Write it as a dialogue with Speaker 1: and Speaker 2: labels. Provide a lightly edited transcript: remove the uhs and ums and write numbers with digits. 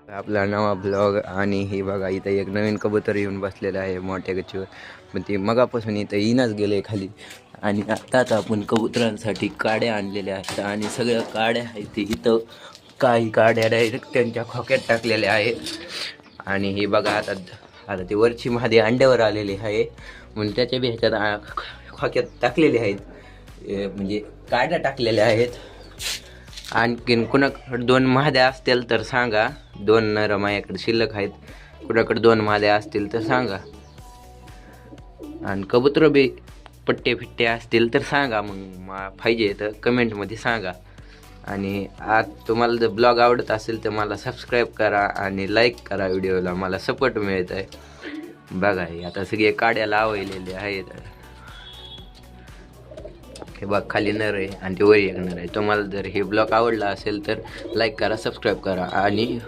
Speaker 1: आपला नवा ब्लॉग आणि हे बघा इथं एक नवीन कबूतर येऊन बसलेलं आहे मोठ्या गच्चीवर. पण ते मगापासून इथं येणंच गेले खाली. आणि आत्ताच आपण कबुतरांसाठी काड्या आणलेल्या आहेत आणि सगळ्या काड्या आहेत ते इथं. काही काड्या डायरेक्ट त्यांच्या खोक्यात टाकलेल्या आहेत. आणि हे बघा आता आता ते वरची महादे अंड्यावर आलेले आहे म्हणून त्याच्या बी ह्याच्यात खोक्यात टाकलेले आहेत. म्हणजे काड्या टाकलेल्या आहेत. आणखीन कुणाकडे 2 महाद्या असतील तर सांगा. 2 नर माझ्याकडे शिल्लक आहेत. कुणाकडे 2 महाद्या असतील तर सांगा. आणि कबूतर बी पट्टे फिट्टे असतील तर सांगा. मग पाहिजे तर कमेंटमध्ये सांगा. आणि आज तुम्हाला जर ब्लॉग आवडत असेल तर मला सबस्क्राईब करा आणि लाईक करा. व्हिडिओला मला सपोर्ट मिळत आहे. बघा आता सगळे काड्या लावलेले आहेत. हे बघ खाली नर आहे आणि ते वर एक नर आहे. तुम्हाला जर हे ब्लॉग आवडला असेल तर लाईक करा, सबस्क्राईब करा आणि